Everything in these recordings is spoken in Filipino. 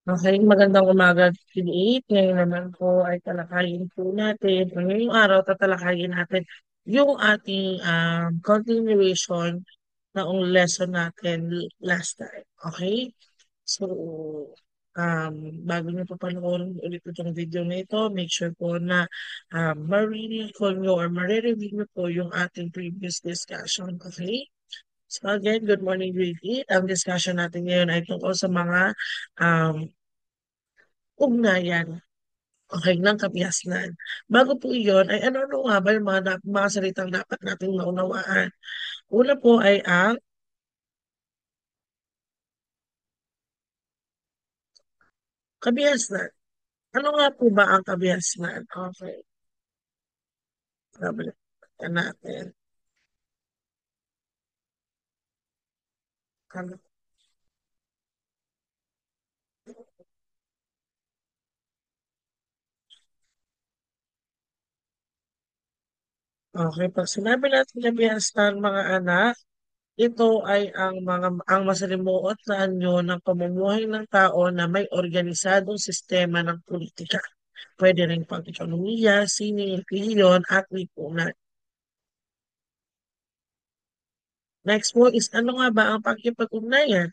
Okay, magandang umaga, Philip. Ngayon naman po ay talakayin po natin, o ngayong araw tatalakayin natin yung ating continuation ng lesson natin last time. Okay? So, bago nyo po panoorin ulit itong video na ito, make sure po na marirecall nyo or marireview nyo po yung ating previous discussion. Okay? So again, good morning, grade 8. Ang discussion natin ngayon ay tungkol sa mga um, ugnayan, okay, ng kabiasnan. Bago po iyon, ay ano-ano nga ba yung mga salitang dapat nating maunawaan? Una po ay ang kabiasnan. Ano nga po ba ang kabiasnan? Okay, babalikan natin. Ano- Okay, pag sinabi natin kabiasnan, mga anak, ito ay ang masalimuot na anyo ng pamumuhay ng tao na may organisadong sistema ng politika. Pwede rin pang-ekonomiya, sining, reliyon, at lipunan. Next po is ano nga ba ang pakikipag-ugnayan?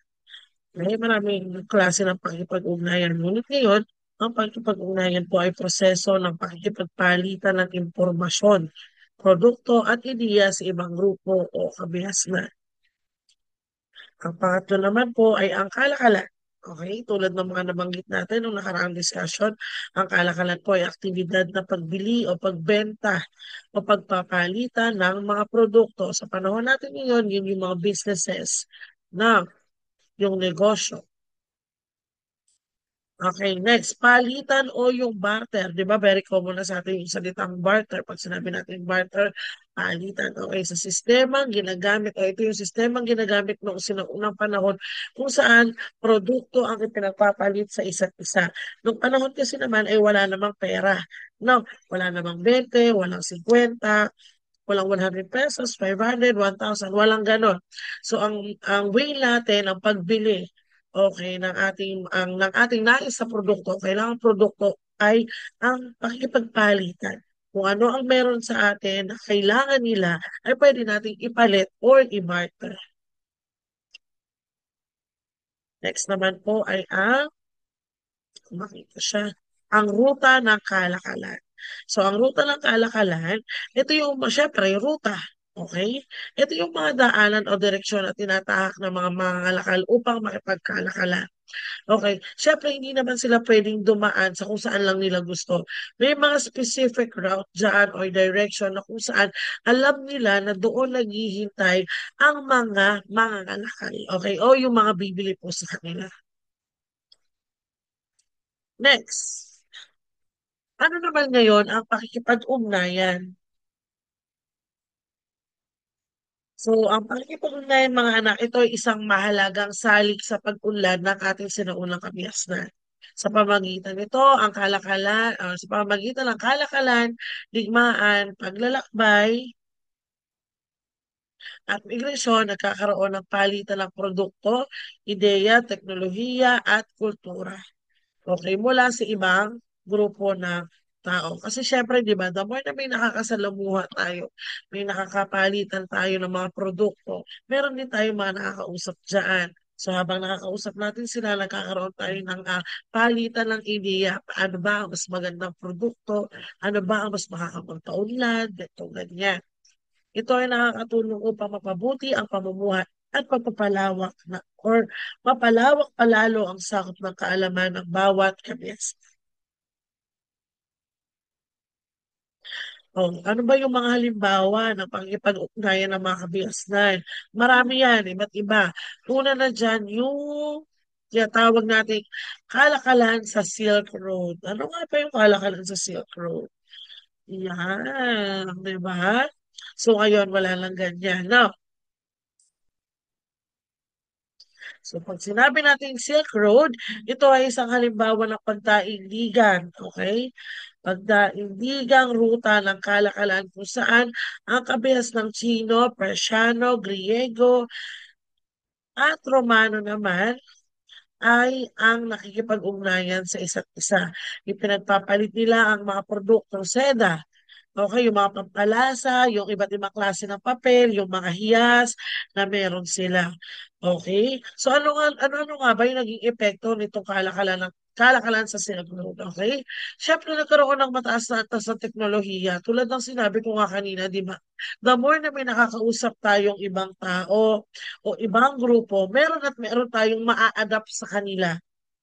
May maraming klase ng pakikipag-ugnayan. Ngunit ngayon, ang pakikipag-ugnayan po ay proseso ng pakikipagpalitan ng impormasyon, produkto at ideya sa ibang grupo o kabihasnan. Ang pangatlo naman po ay ang kalakalan. Okay, tulad ng mga nabanggit natin nung nakaraang discussion, ang kalakalan po ay aktibidad na pagbili o pagbenta o pagpapalitan ng mga produkto. Sa panahon natin ngayon, yun yung mga businesses na yung negosyo. Okay, next, palitan o yung barter. Di ba, very common na sa atin yung salitang barter. Pag sinabi natin barter, palitan. Okay, sa sistemang ginagamit, o ito yung sistemang ginagamit noong sinaunang panahon kung saan produkto ang ipinagpapalit sa isa't isa. Noong panahon kasi naman ay wala namang pera. No, wala namang 20, walang 50, walang 100 pesos, 500, 1,000, walang ganon. So ang way natin, ang pagbili, okay, ng ating nais sa produkto, kailangan produkto ay ang pakikipagpalitan. Kung ano ang meron sa atin na kailangan nila, ay pwede nating ipalit or i-barter. Next naman po ay makita siya, ang ruta ng kalakalan. So, ang ruta ng kalakalan, ito yung, syempre, ruta. Okay? Ito yung mga daanan o direksyon na tinatahak ng mga mangangalakal upang makipagkalakalan. Okay? Syempre, hindi naman sila pwedeng dumaan sa kung saan lang nila gusto. May mga specific route dyan or direction na kung saan alam nila na doon naghihintay ang mga mangangalakal. Okay? O yung mga bibili po sa kanila. Next. Ano naman ngayon ang pakikipag-ugnayan? So, ang pakikipag-ugnayan mga anak, ito ay isang mahalagang salik sa pag-unlad ng ating sinaunang kabiasnan. Sa pamamagitan nito, sa pamamagitan ng kalakalan, digmaan, paglalakbay, at migrasyon, nagkakaroon ng palitan ng produkto, ideya, teknolohiya, at kultura. Okay, mula sa ibang grupo ng tao. Kasi syempre, di ba, the more na may nakakasalamuha tayo, may nakakapalitan tayo ng mga produkto, meron din tayo mga nakakausap dyan. So habang nakakausap natin sila, nagkakaroon tayo ng palitan ng ideya. Ano ba ang mas magandang produkto? Ano ba ang mas makakapagpaunlad? Ito, ganyan. Ito ay nakakatulong upang mapabuti ang pamumuhay at pagpapalawak or mapalawak palalo ang sakop ng kaalaman ng bawat kabias. Oh, ano ba yung mga halimbawa ng pangipag-ugnayan ng mga kabiasnan? Marami yan, iba't iba. Una na dyan, yung tinatawag nating kalakalan sa Silk Road. Ano nga ba yung kalakalan sa Silk Road? Yan, di ba? So ngayon, wala lang ganyan. No? So pag sinabi natin Silk Road, ito ay isang halimbawa ng pagdaigdigan, okay? Pagdaigdigang ruta ng kalakalan kung saan ang kabihas ng Chino, Persiano, Griego at Romano naman ay ang nakikipag-ugnayan sa isa't isa. Ipinagpapalit nila ang mga produktong seda. Okay, yung mga pampalasa, yung iba't ibang klase ng papel, yung mga hiyas na meron sila. Okay? So ano nga ba yung naging epekto nitong kalakalan sa Silk Road? Okay? Siyempre nagkaroon ng mataas na antas ng teknolohiya. Tulad ng sinabi ko nga kanina, di ba? The more na may nakakausap tayong ibang tao o ibang grupo, meron at meron tayong maa-adapt sa kanila.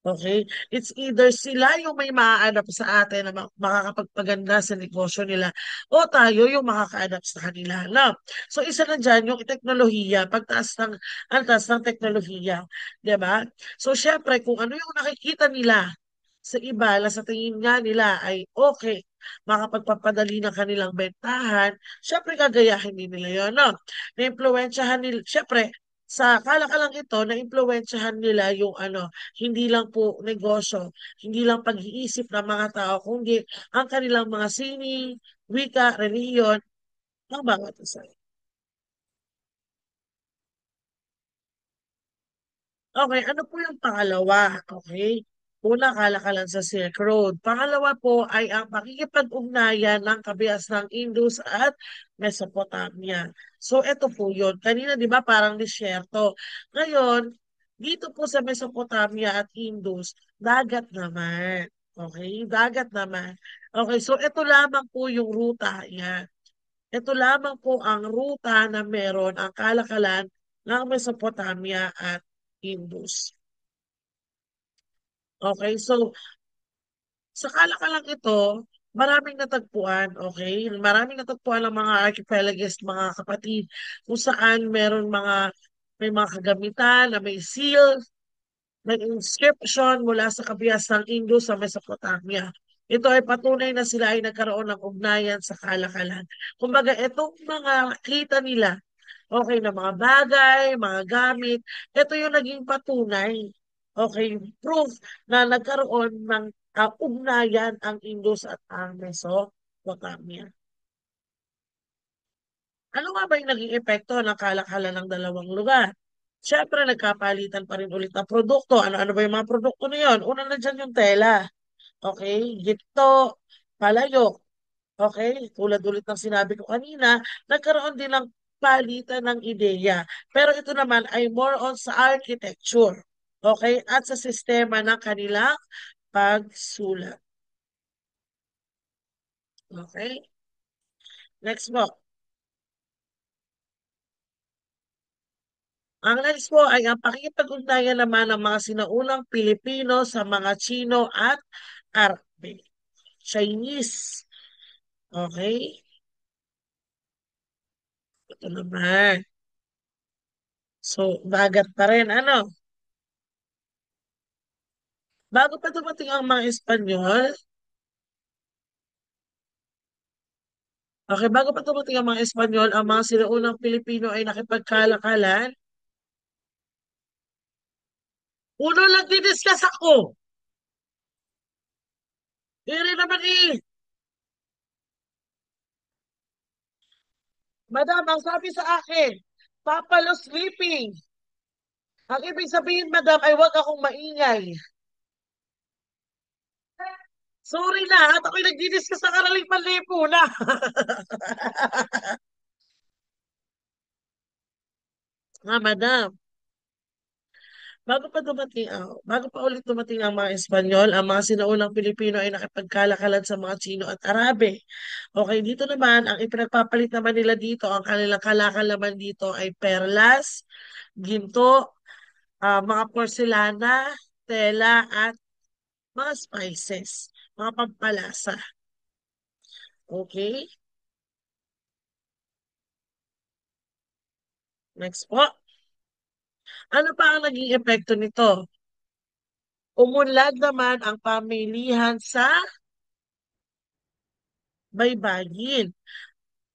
Okay? It's either sila yung may maa-adapt sa atin na makakapagpaganda sa negosyo nila o tayo yung makaka-adapt sa kanila. No? So isa na dyan yung teknolohiya, ang taas ng teknolohiya. Di ba? So syempre kung ano yung nakikita nila sa iba na sa tingin nga nila ay okay, makapagpapadali ng kanilang bentahan, syempre gagayahin din nila yun, no? Na-impluwensyahan nila, syempre, sa kalakalang ito, na-impluwensyahan nila yung hindi lang po negosyo, hindi lang pag-iisip ng mga tao, kundi ang kanilang mga sining, wika, reliyon, ng bawat isa. Okay, ano po yung pangalawa? Okay. Una, kalakalan sa Silk Road. Pangalawa po ay ang pakikipag-ugnayan ng kabias ng Indus at Mesopotamia. So, ito po yun. Kanina, di ba, parang disyerto. Ngayon, dito po sa Mesopotamia at Indus, dagat naman. Okay, dagat naman. Okay, so ito lamang po yung ruta. Yan. Ito lamang po ang ruta na meron ang kalakalan ng Mesopotamia at Indus. Okay, so sa kalakalang ito, maraming natagpuan, okay? Maraming natagpuan ng mga archaeologists, mga kapatid, kung saan may mga kagamitan na may seal, may inscription mula sa kabias ng Indus sa Mesopotamia. Ito ay patunay na sila ay nagkaroon ng ugnayan sa kalakalan. Kumbaga, itong mga kita nila, okay, na mga bagay, mga gamit, ito yung naging patunay, okay, proof na nagkaroon ng ugnayan ang Indus at ang Mesopotamia. Ano nga ba yung naging epekto ng kalakalan ng dalawang lugar? Siyempre, nagkapalitan pa rin ulit ng produkto. Ano-ano ba yung mga produkto na yun? Una na dyan yung tela. Okay? Gito, palayok. Okay? Tulad ulit ng sinabi ko kanina, nagkaroon din ng palitan ng ideya. Pero ito naman ay more on sa architecture. Okay? At sa sistema ng kanilang pagsulat. Okay? Next po. Ang next po ay ang pakikipag-ugnayan naman ng mga sinaunang Pilipino sa mga Chino at Arabe. Chinese. Okay? Ito naman. So, dagat pa rin. Ano? Bago pa dumating ang mga Espanyol, okay, bago pa dumating ang mga Espanyol, ang mga sinaunang Pilipino ay nakipagkalakalan. Uno lang diniskas ako. Iri naman eh. Madam, ang sabi sa akin, papalo sleeping. Ang ibig sabihin, madam, ay wag akong maingay. Sorry na, at ako'y nagdidiscuss sa karaling panlipo na. Nga, madam. Bago pa ulit dumating ang mga Espanyol, ang mga sinaunang Pilipino ay nakipagkalakalan sa mga Chino at Arabe. Okay, dito naman, ang ipinagpapalit naman nila dito, ang kanilang kalakal naman dito ay perlas, ginto, mga porselana, tela, at mga spices, mga pampalasa. Okay, next po. Ano pa ang naging epekto nito? Umunlad naman ang pamilihan sa baybayin.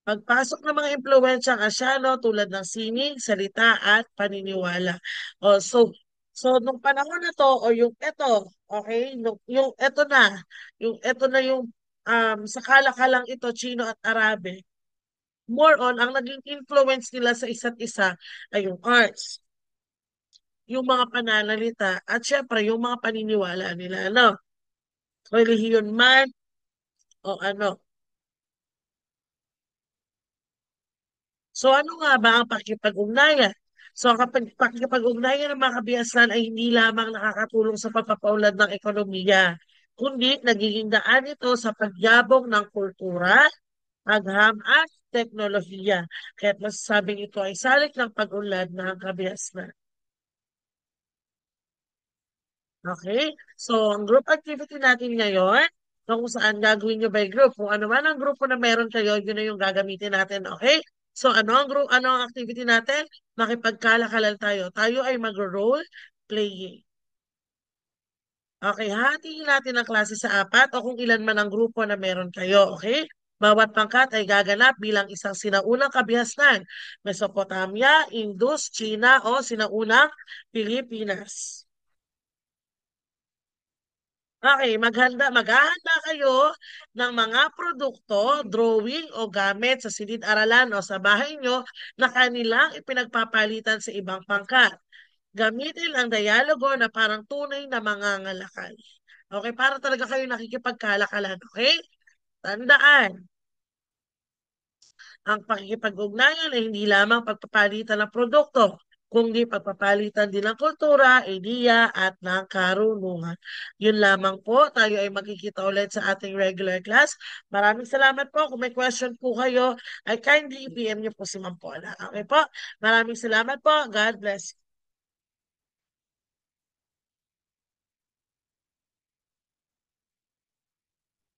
Pagpasok ng mga impluwensyang Asyano tulad ng sining, salita at paniniwala. So nung panahon na to o yung eto, okay, yung eto na yung sa kalakalang ito, Chino at Arabe, more on ang naging influence nila sa isa't isa ay yung arts, yung mga pananalita, at syempre yung mga paniniwala nila, ano, relihiyon man o ano. So ano nga ba ang pakikipag-ugnayan? So ang pakikipag-ugnayan ng mga kabiyasan ay hindi lamang nakakatulong sa pagpapaunlad ng ekonomiya, kundi nagiging daan ito sa pagyabong ng kultura, agham at teknolohiya. Kaya masasabing ito ay salik ng pag-unlad ng kabiyasan. Okay? So, ang group activity natin ngayon, kung saan gagawin nyo by group, kung ano man ang grupo na meron kayo, yun na yung gagamitin natin. Okay? So, ano ang activity natin? Makipagkalakalan tayo. Tayo ay mag-role playing. Okay, hatiin natin ang klase sa apat o kung ilan man ang grupo na meron kayo. Okay? Bawat pangkat ay gaganap bilang isang sinaunang kabihasnan. Mesopotamia, Indus, China o sinaunang Pilipinas. Okay, maghahanda kayo ng mga produkto, drawing o gamit sa silid-aralan o sa bahay nyo na kanilang ipinagpapalitan sa ibang pangkat. Gamitin ang dialogo na parang tunay na mangangalakal. Okay, para talaga kayo nakikipagkalakalan. Okay? Tandaan, ang pakikipag-ugnayan ay hindi lamang pagpapalitan ng produkto, kundi pagpapalitan din ng kultura, ideya, at ng karunungan. Yun lamang po, tayo ay magkikita ulit sa ating regular class. Maraming salamat po. Kung may question po kayo, ay kindly PM niyo po si Ma'am Paula. Okay po? Maraming salamat po. God bless.